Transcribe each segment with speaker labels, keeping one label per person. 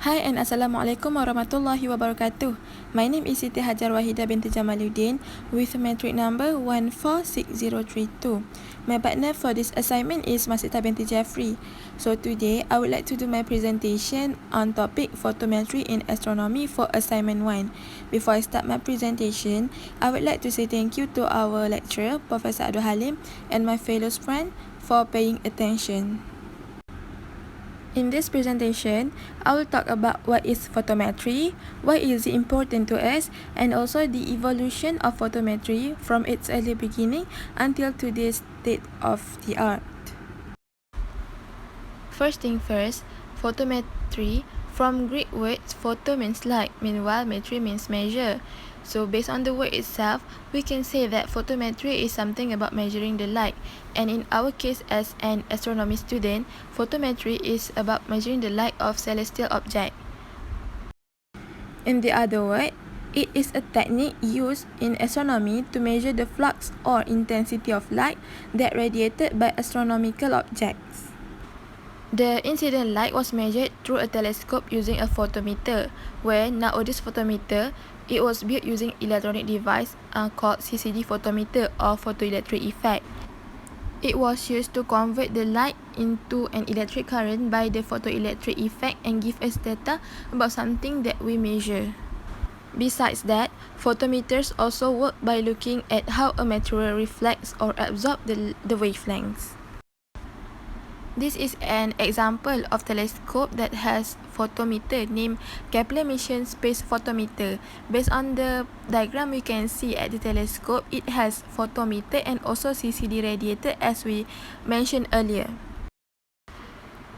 Speaker 1: Hi and Assalamualaikum warahmatullahi wabarakatuh. My name is Siti Hajar Wahidah binti Jamaluddin with metric number 146032. My partner for this assignment is Masita binti Jeffrey. So today I would like to do my presentation on topic photometry in astronomy for assignment 1. Before I start my presentation, I would like to say thank you to our lecturer, Professor Abdul Halim, and my fellow friends for paying attention. In this presentation, I will talk about what is photometry, why is it important to us, and also the evolution of photometry from its early beginning until today's state of the art. First thing first, photometry. From Greek words, photo means light, meanwhile metry means measure. So based on the word itself, we can say that photometry is something about measuring the light. And in our case as an astronomy student, photometry is about measuring the light of celestial objects. In the other word, it is a technique used in astronomy to measure the flux or intensity of light that radiated by astronomical objects. The incident light was measured through a telescope using a photometer, where nowadays photometer, it was built using electronic device called CCD photometer or photoelectric effect. It was used to convert the light into an electric current by the photoelectric effect and give us data about something that we measure. Besides that, photometers also work by looking at how a material reflects or absorbs the wavelengths. This is an example of telescope that has photometer named Kepler Mission Space Photometer. Based on the diagram we can see at the telescope, it has photometer and also CCD radiator as we mentioned earlier.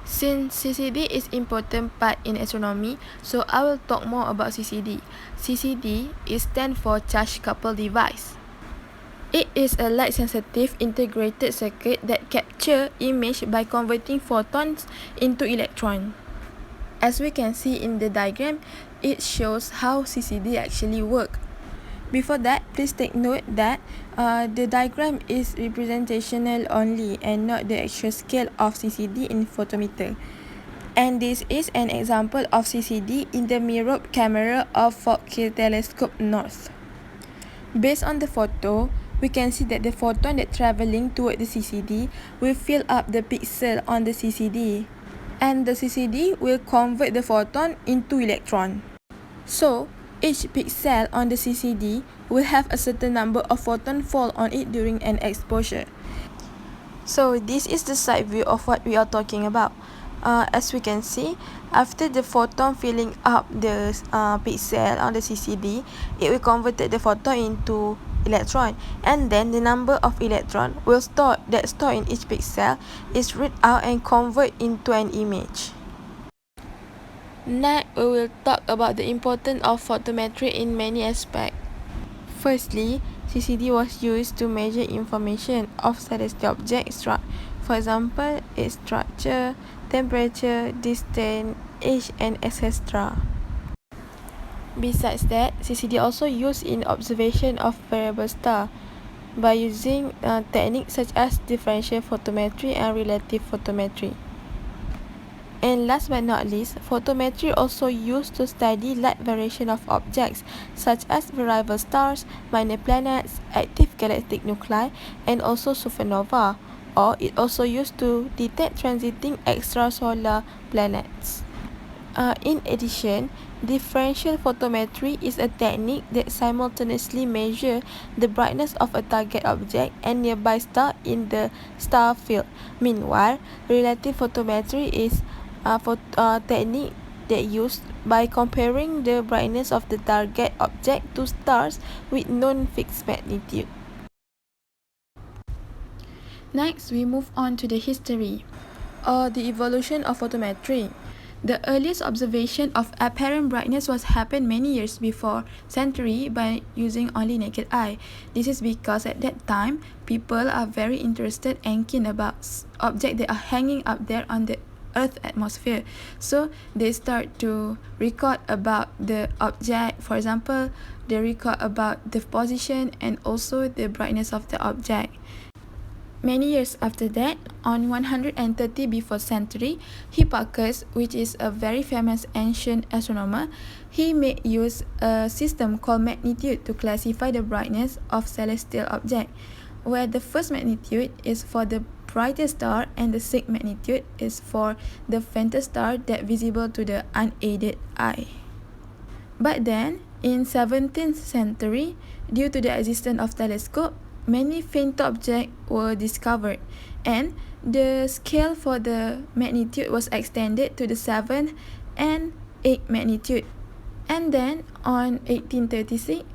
Speaker 1: Since CCD is important part in astronomy, so I will talk more about CCD. CCD is stand for Charge Coupled Device. It is a light-sensitive integrated circuit that captures image by converting photons into electrons. As we can see in the diagram, it shows how CCD actually works. Before that, please take note that the diagram is representational only and not the actual scale of CCD in photometer. And this is an example of CCD in the mirrored camera of Fort Hill Telescope North. Based on the photo, we can see that the photon that traveling toward the CCD will fill up the pixel on the CCD, and the CCD will convert the photon into electron. So, each pixel on the CCD will have a certain number of photons fall on it during an exposure. So, this is the side view of what we are talking about. As we can see, after the photon filling up the pixel on the CCD, it will convert the photon into electron, and then the number of electron will stored in each pixel is read out and convert into an image. Next, we will talk about the importance of photometry in many aspects. Firstly, CCD was used to measure information of celestial objects, for example, its structure, temperature, distance, age, and etc. Besides that, CCD also used in observation of variable stars by using techniques such as differential photometry and relative photometry. And last but not least, photometry also used to study light variation of objects such as variable stars, minor planets, active galactic nuclei, and also supernova, or it also used to detect transiting extrasolar planets. In addition, differential photometry is a technique that simultaneously measures the brightness of a target object and nearby star in the star field. Meanwhile, relative photometry is a technique that used by comparing the brightness of the target object to stars with known fixed magnitude. Next, we move on to the history or the evolution of photometry. The earliest observation of apparent brightness was happened many years before century by using only naked eye. This is because at that time, people are very interested and keen about objects that are hanging up there on the Earth atmosphere. So they start to record about the object. For example, they record about the position and also the brightness of the object. Many years after that, on 130 before century, Hipparchus, which is a very famous ancient astronomer, he made use a system called magnitude to classify the brightness of celestial objects, where the first magnitude is for the brightest star and the sixth magnitude is for the faintest star that visible to the unaided eye. But then, in 17th century, due to the existence of telescope, many faint objects were discovered, and the scale for the magnitude was extended to the 7th and 8th magnitude. And then, on 1836,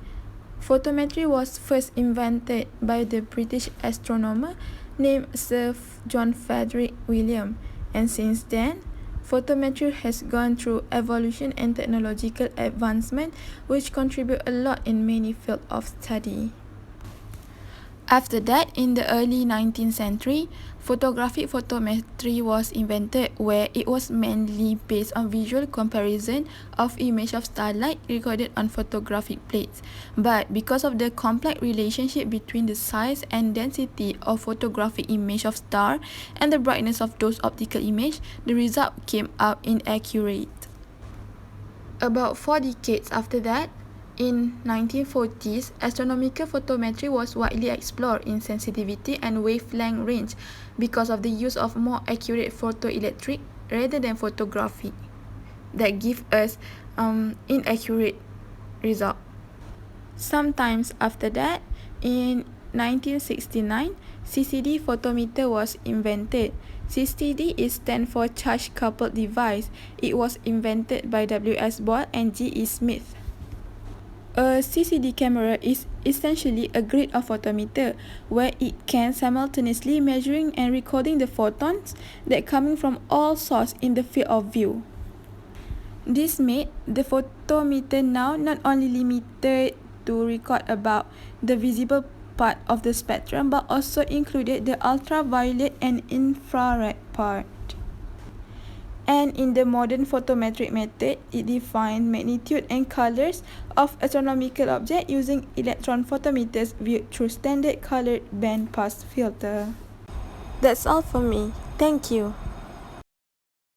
Speaker 1: photometry was first invented by the British astronomer named Sir John Frederick William, and since then, photometry has gone through evolution and technological advancement, which contribute a lot in many fields of study. After that, in the early 19th century, photographic photometry was invented, where it was mainly based on visual comparison of image of starlight recorded on photographic plates. But because of the complex relationship between the size and density of photographic image of star and the brightness of those optical image, the result came out inaccurate. About 4 decades after that, in 1940s, astronomical photometry was widely explored in sensitivity and wavelength range because of the use of more accurate photoelectric rather than photography that give us inaccurate result. Sometimes after that, in 1969, CCD photometer was invented. CCD is stand for Charge Coupled Device. It was invented by W.S. Ball and G.E. Smith. A CCD camera is essentially a grade of photometer where it can simultaneously measuring and recording the photons that coming from all sources in the field of view. This made the photometer now not only limited to record about the visible part of the spectrum but also included the ultraviolet and infrared part. And in the modern photometric method, it defines magnitude and colors of astronomical objects using electron photometers viewed through standard colored bandpass filter. That's all for me. Thank you.